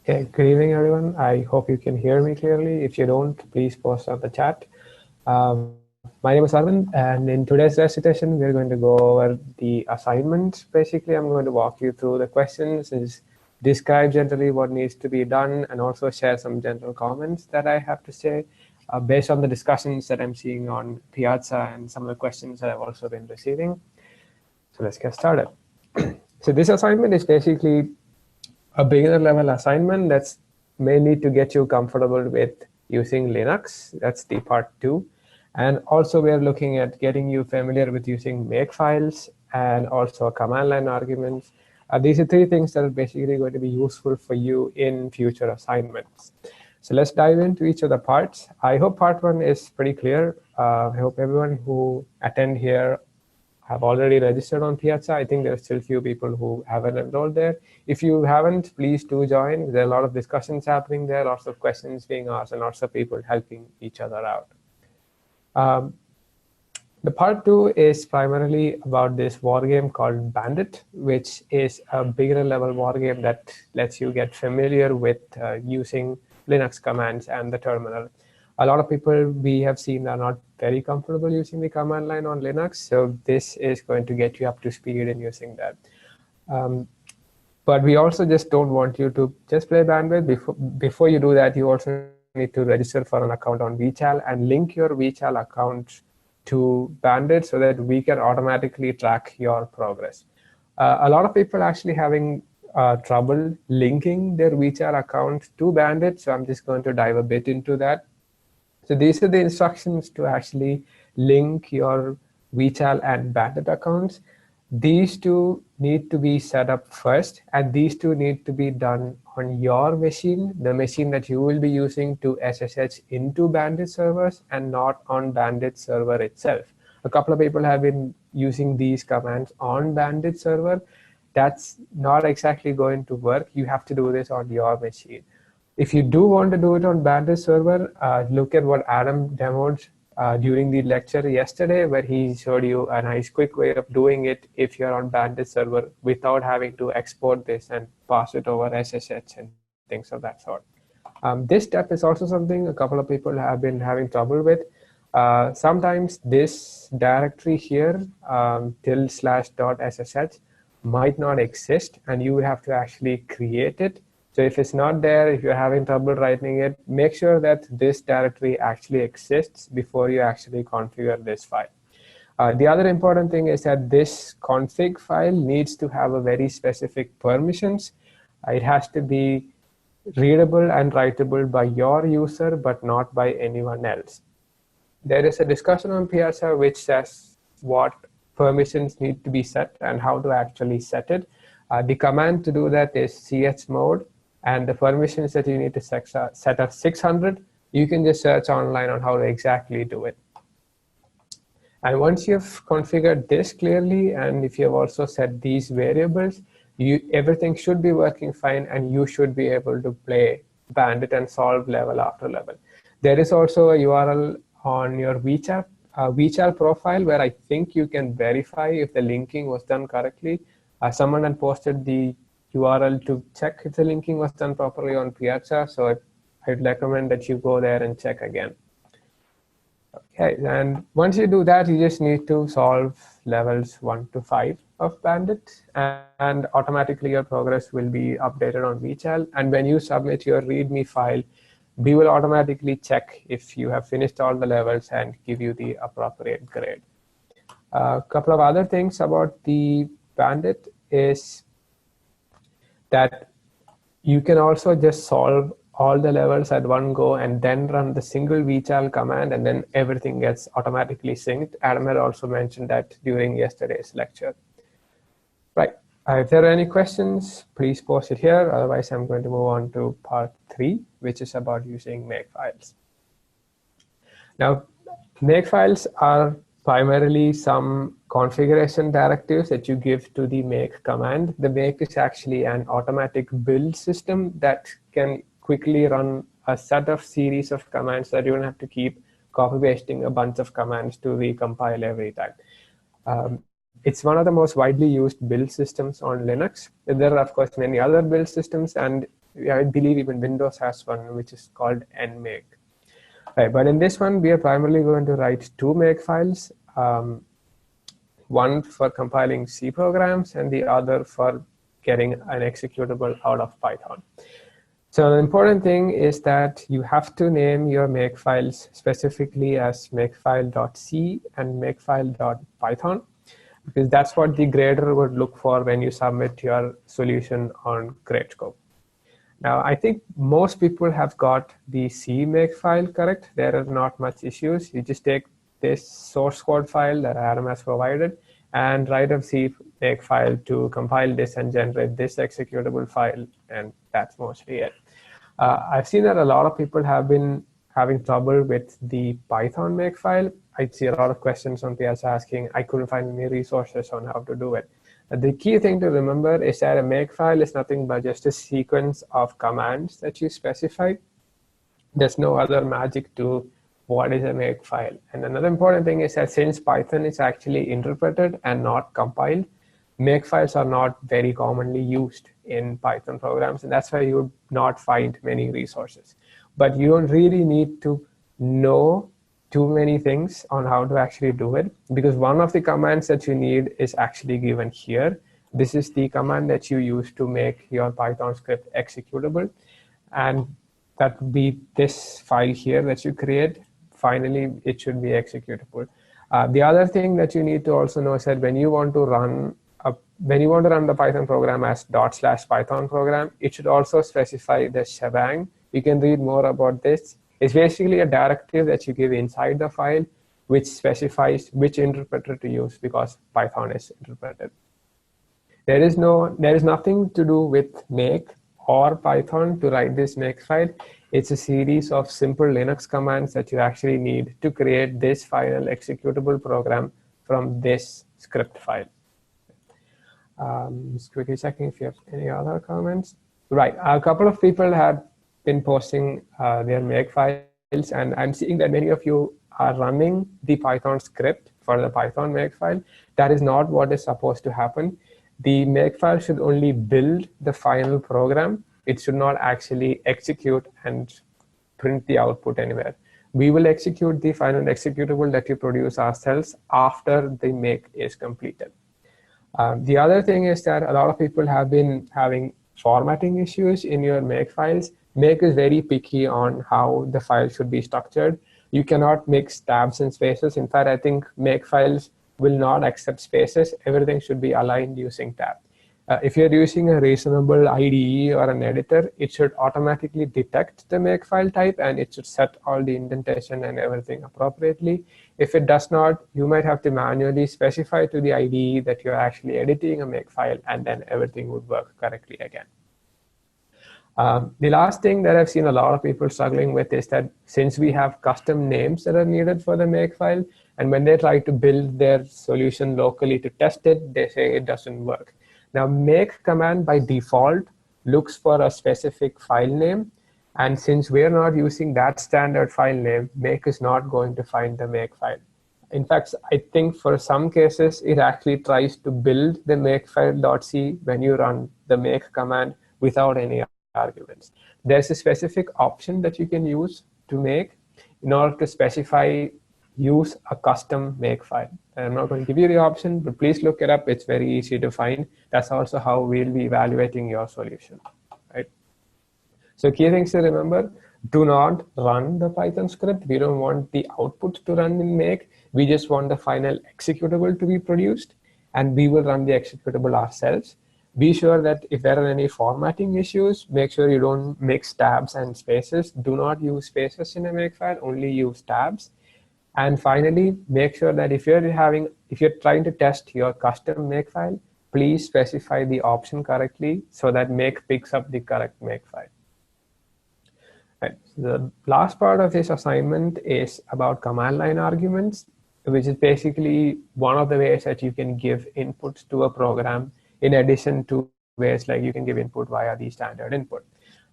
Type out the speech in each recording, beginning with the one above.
Yeah, good evening, everyone. I hope you can hear me clearly. If you don't, please post on the chat. My name is Arvind, and in today's recitation, we're going to go over the assignment. Basically, I'm going to walk you through the questions, and describe generally what needs to be done, and also share some general comments that I have to say based on the discussions that I'm seeing on Piazza and some of the questions that I've also been receiving. So let's get started. So this assignment is basically a beginner level assignment that's mainly to get you comfortable with using Linux. That's the part 2. And also we're looking at getting you familiar with using makefiles and also command line arguments. These are 3 things that are basically going to be useful for you in future assignments. So let's dive into each of the parts. I hope part 1 is pretty clear. I hope everyone who attend here have already registered on Piazza. I think there are still few people who haven't enrolled there. If you haven't, please do join. There are a lot of discussions happening there, lots of questions being asked, and lots of people helping each other out. The part 2 is primarily about this war game called Bandit, which is a beginner level war game that lets you get familiar with using Linux commands and the terminal. A lot of people we have seen are not very comfortable using the command line on Linux, so this is going to get you up to speed in using that. But we also just don't want you to just play Bandit. Before you do that, you also need to register for an account on VChal and link your VChal account to Bandit so that we can automatically track your progress. A lot of people actually having trouble linking their VChal account to Bandit, so I'm just going to dive a bit into that. So these are the instructions to actually link your VChal and Bandit accounts. These 2 need to be set up first, and these 2 need to be done on your machine, the machine that you will be using to SSH into Bandit servers, and not on Bandit server itself. A couple of people have been using these commands on Bandit server. That's not exactly going to work. You have to do this on your machine. If you do want to do it on Bandit server, look at what Adam demoed during the lecture yesterday, where he showed you a nice quick way of doing it if you're on Bandit server without having to export this and pass it over SSH and things of that sort. This step is also something a couple of people have been having trouble with. Sometimes this directory here, /.ssh, might not exist, and you have to actually create it. So if it's not there, if you're having trouble writing it, make sure that this directory actually exists before you actually configure this file. The other important thing is that this config file needs to have a very specific permissions. It has to be readable and writable by your user, but not by anyone else. There is a discussion on Piazza which says what permissions need to be set and how to actually set it. The command to do that is chmod. And the permissions that you need to set are 600. You can just search online on how to exactly do it. And once you've configured this clearly, and if you've also set these variables, everything should be working fine, and you should be able to play Bandit and solve level after level. There is also a URL on your VChal profile where I think you can verify if the linking was done correctly. Someone had posted the URL to check if the linking was done properly on Piazza, so I'd recommend that you go there and check again. Okay, and once you do that, you just need to solve levels 1 to 5 of Bandit, and automatically your progress will be updated on VChal. And when you submit your README file, we will automatically check if you have finished all the levels and give you the appropriate grade. A couple of other things about the Bandit is that you can also just solve all the levels at one go and then run the single VChal command, and then everything gets automatically synced. Adam had also mentioned that during yesterday's lecture. Right, if there are any questions, please post it here. Otherwise, I'm going to move on to part 3, which is about using makefiles. Now, makefiles are primarily some configuration directives that you give to the make command. The make is actually an automatic build system that can quickly run a set of series of commands that you don't have to keep copy pasting a bunch of commands to recompile every time. It's one of the most widely used build systems on Linux. There are, of course, many other build systems, and I believe even Windows has one, which is called nmake. Right, but in this one, we are primarily going to write two make files, one for compiling C programs and the other for getting an executable out of Python. So the important thing is that you have to name your make files specifically as makefile.c and makefile.python, because that's what the grader would look for when you submit your solution on Gradescope. Now, I think most people have got the C makefile correct. There are not much issues. You just take this source code file that Adam has provided and write a C makefile to compile this and generate this executable file, and that's mostly it. I've seen that a lot of people have been having trouble with the Python makefile. I see a lot of questions on PS asking, I couldn't find any resources on how to do it. The key thing to remember is that a makefile is nothing but just a sequence of commands that you specify. There's no other magic to what is a makefile. And another important thing is that since Python is actually interpreted and not compiled, makefiles are not very commonly used in Python programs, and that's why you would not find many resources. But you don't really need to know too many things on how to actually do it, because one of the commands that you need is actually given here. This is the command that you use to make your Python script executable, and that would be this file here that you create. Finally, it should be executable. The other thing that you need to also know is that when you want to run the Python program as /python program, it should also specify the shebang. You can read more about this. It's basically a directive that you give inside the file, which specifies which interpreter to use, because Python is interpreted. There is nothing to do with make or Python to write this make file. It's a series of simple Linux commands that you actually need to create this final executable program from this script file. Just quickly checking if you have any other comments. Right, a couple of people have been posting their make files, and I'm seeing that many of you are running the Python script for the Python make file. That is not what is supposed to happen. The make file should only build the final program. It should not actually execute and print the output anywhere. We will execute the final executable that you produce ourselves after the make is completed. The other thing is that a lot of people have been having formatting issues in your make files. Make is very picky on how the file should be structured. You cannot mix tabs and spaces. In fact, I think make files will not accept spaces. Everything should be aligned using tab. If you're using a reasonable IDE or an editor, it should automatically detect the make file type, and it should set all the indentation and everything appropriately. If it does not, you might have to manually specify to the IDE that you're actually editing a make file, and then everything would work correctly again. The last thing that I've seen a lot of people struggling with is that since we have custom names that are needed for the make file, and when they try to build their solution locally to test it, they say it doesn't work. Now, make command by default looks for a specific file name. And since we're not using that standard file name, make is not going to find the make file. In fact, I think for some cases, it actually tries to build the makefile.c when you run the make command without any arguments. There's a specific option that you can use to make in order to specify use a custom make file. I'm not going to give you the option, but please look it up. It's very easy to find. That's also how we'll be evaluating your solution, right? So key things to remember: do not run the Python script. We don't want the output to run in make. We just want the final executable to be produced, and we will run the executable ourselves. Be sure that if there are any formatting issues, make sure you don't mix tabs and spaces. Do not use spaces in a make file, only use tabs. And finally, make sure that if you're trying to test your custom make file, please specify the option correctly so that make picks up the correct make file. Right. The last part of this assignment is about command line arguments, which is basically one of the ways that you can give inputs to a program, in addition to ways like you can give input via the standard input.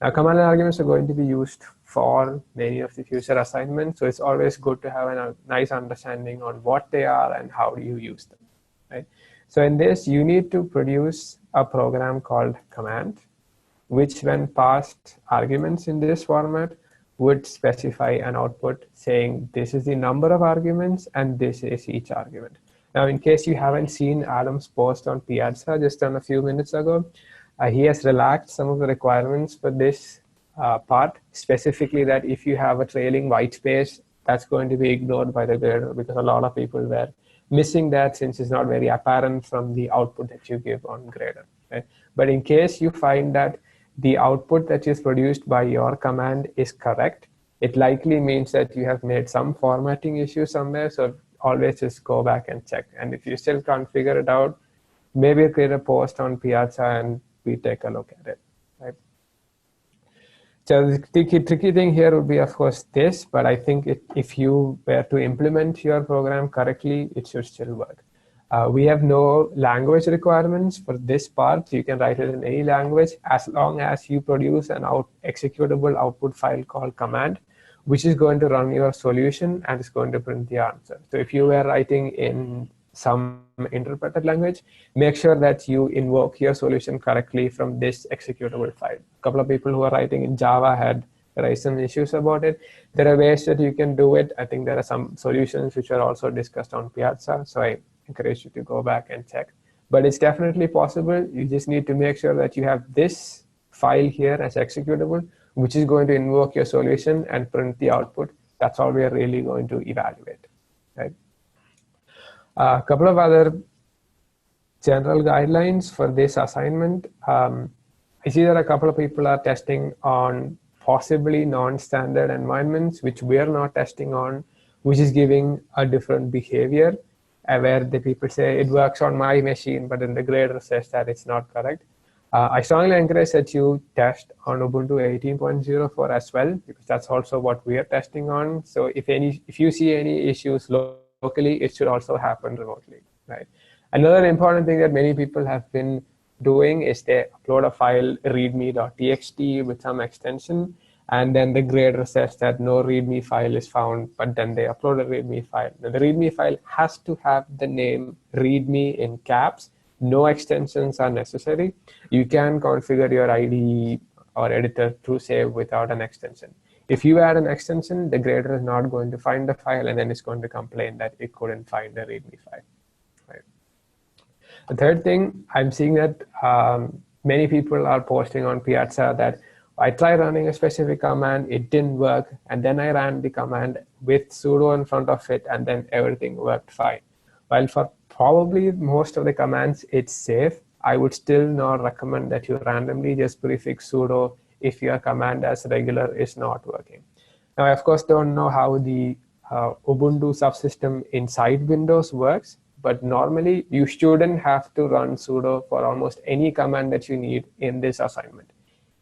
Now, command line arguments are going to be used for many of the future assignments, so it's always good to have a nice understanding on what they are and how do you use them, right? So in this, you need to produce a program called command, which when passed arguments in this format would specify an output saying this is the number of arguments and this is each argument. Now, in case you haven't seen Adam's post on Piazza just done a few minutes ago, he has relaxed some of the requirements for this part, specifically that if you have a trailing white space, that's going to be ignored by the grader because a lot of people were missing that since it's not very apparent from the output that you give on grader. Right? But in case you find that the output that is produced by your command is correct, it likely means that you have made some formatting issue somewhere. So always just go back and check. And if you still can't figure it out, maybe create a post on Piazza and we take a look at it. Right? So the tricky thing here would be, of course, this, but I think if you were to implement your program correctly, it should still work. We have no language requirements for this part. You can write it in any language as long as you produce an executable output file called command, which is going to run your solution and is going to print the answer. So if you were writing in some interpreted language, make sure that you invoke your solution correctly from this executable file. A couple of people who are writing in Java had raised some issues about it. There are ways that you can do it. I think there are some solutions which are also discussed on Piazza. So I encourage you to go back and check. But it's definitely possible. You just need to make sure that you have this file here as executable, which is going to invoke your solution and print the output. That's all we are really going to evaluate. Right? A couple of other general guidelines for this assignment. I see that a couple of people are testing on possibly non-standard environments, which we are not testing on, which is giving a different behavior, where the people say it works on my machine, but then the grader says that it's not correct. I strongly encourage that you test on Ubuntu 18.04 as well, because that's also what we are testing on. So if you see any issues locally, it should also happen remotely, right? Another important thing that many people have been doing is they upload a file readme.txt with some extension, and then the grader says that no readme file is found, but then they upload a readme file. Now, the readme file has to have the name readme in caps. No extensions are necessary. You can configure your IDE or editor to save without an extension. If you add an extension, the grader is not going to find the file, and then it's going to complain that it couldn't find the readme file. Right. The third thing, I'm seeing that many people are posting on Piazza that I tried running a specific command, it didn't work, and then I ran the command with sudo in front of it, and then everything worked fine. While for probably most of the commands, it's safe, I would still not recommend that you randomly just prefix sudo if your command as regular is not working. Now, I, of course, don't know how the Ubuntu subsystem inside Windows works, but normally you shouldn't have to run sudo for almost any command that you need in this assignment.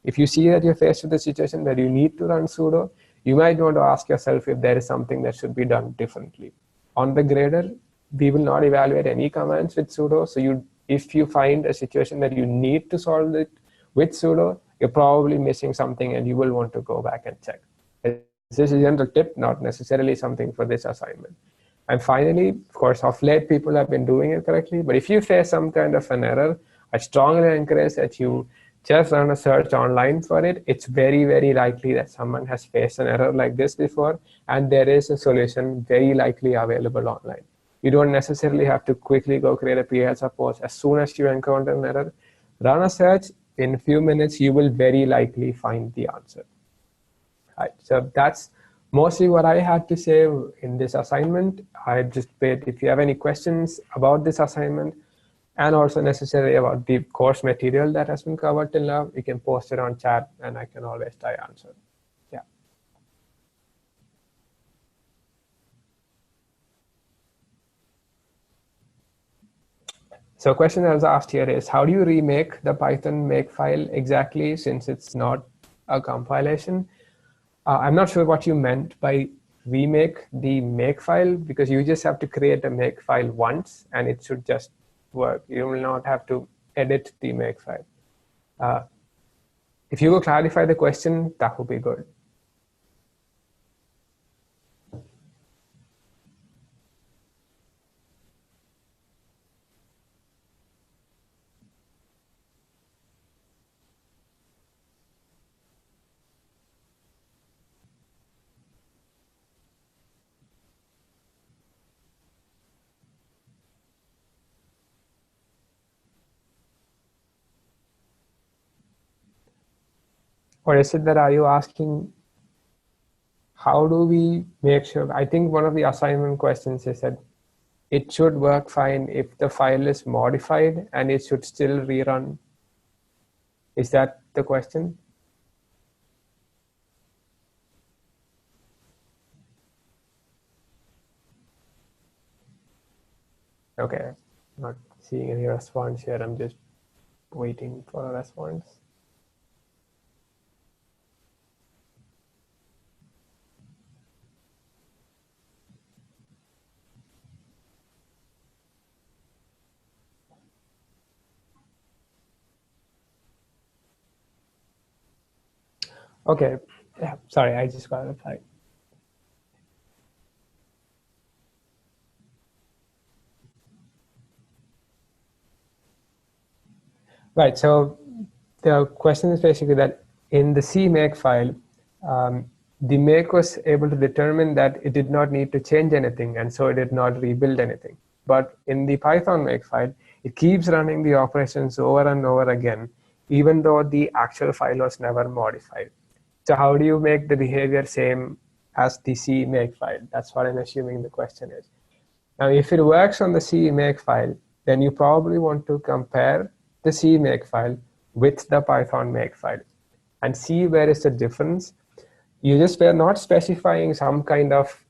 If you see that you're faced with a situation where you need to run sudo, you might want to ask yourself if there is something that should be done differently. On the grader, we will not evaluate any commands with sudo. So if you find a situation that you need to solve it with sudo, you're probably missing something and you will want to go back and check. This is a general tip, not necessarily something for this assignment. And finally, of course, of late, people have been doing it correctly. But if you face some kind of an error, I strongly encourage that you just run a search online for it. It's very, very likely that someone has faced an error like this before, and there is a solution very likely available online. You don't necessarily have to quickly go create a Piazza post. As soon as you encounter an error, run a search. In a few minutes, you will very likely find the answer. Right, so that's mostly what I had to say in this assignment. I just wait if you have any questions about this assignment and also necessarily about the course material that has been covered till now, you can post it on chat and I can always try answer. Yeah. So a question that was asked here is, how do you remake the Python makefile exactly, since it's not a compilation? I'm not sure what you meant by remake the makefile, because you just have to create a makefile once and it should just work. You will not have to edit the makefile. If you will clarify the question, that would be good. Or is it that are you asking how do we make sure? I think one of the assignment questions is that it should work fine if the file is modified and it should still rerun. Is that the question? Okay, not seeing any response here. I'm just waiting for a response. Okay, yeah, sorry, I just got a reply. Right, so the question is basically that in the C make file, the make was able to determine that it did not need to change anything, and so it did not rebuild anything. But in the Python make file, it keeps running the operations over and over again, even though the actual file was never modified. So how do you make the behavior same as the C make file? That's what I'm assuming the question is. Now, if it works on the C make file, then you probably want to compare the C make file with the Python make file and see where is the difference. You just were not specifying some kind of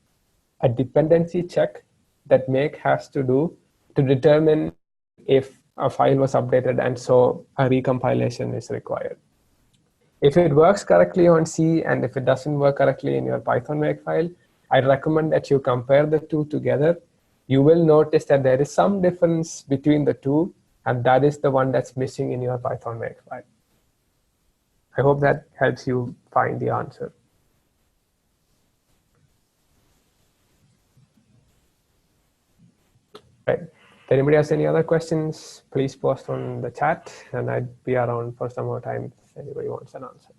a dependency check that make has to do to determine if a file was updated and so a recompilation is required. If it works correctly on C and if it doesn't work correctly in your Python makefile, I recommend that you compare the two together. You will notice that there is some difference between the two, and that is the one that's missing in your Python makefile. I hope that helps you find the answer. Right. If anybody has any other questions, please post on the chat, and I'd be around for some more time if anybody wants an answer.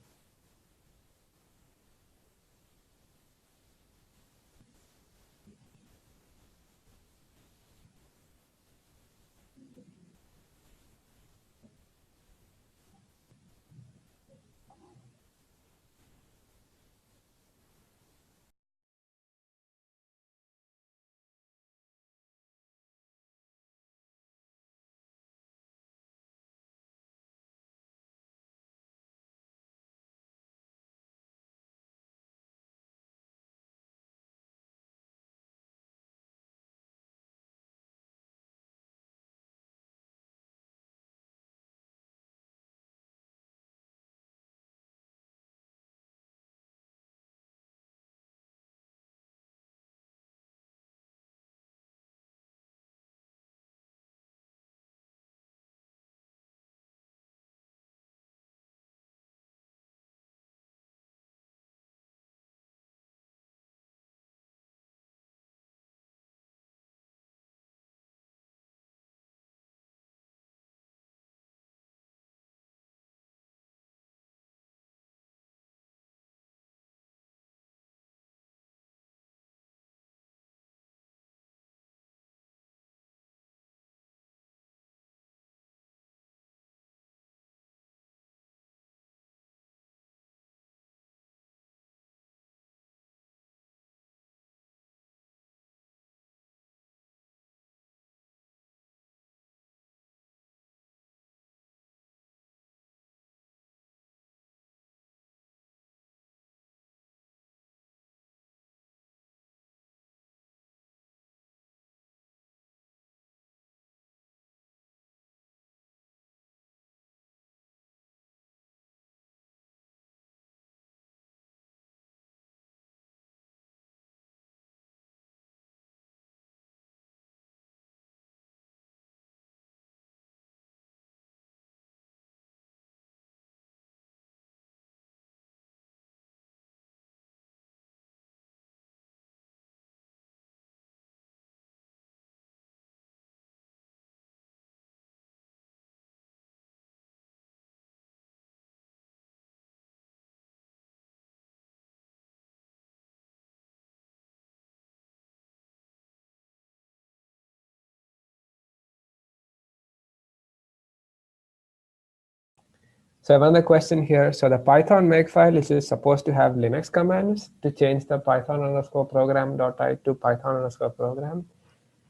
So another question here. So the Python makefile is just supposed to have Linux commands to change the python_program.i to python_program.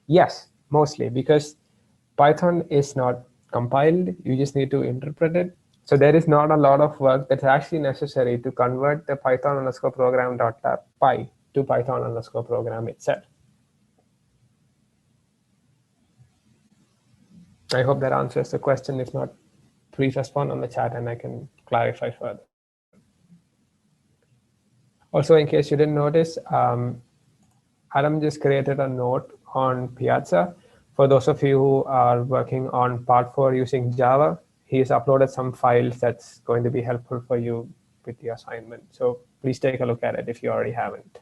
Yes, mostly because Python is not compiled. You just need to interpret it. So there is not a lot of work that's actually necessary to convert the python_program.py to python_program itself. I hope that answers the question. If not, please respond on the chat and I can clarify further. Also, in case you didn't notice, Adam just created a note on Piazza. For those of you who are working on part 4 using Java, he's uploaded some files that's going to be helpful for you with the assignment. So please take a look at it if you already haven't.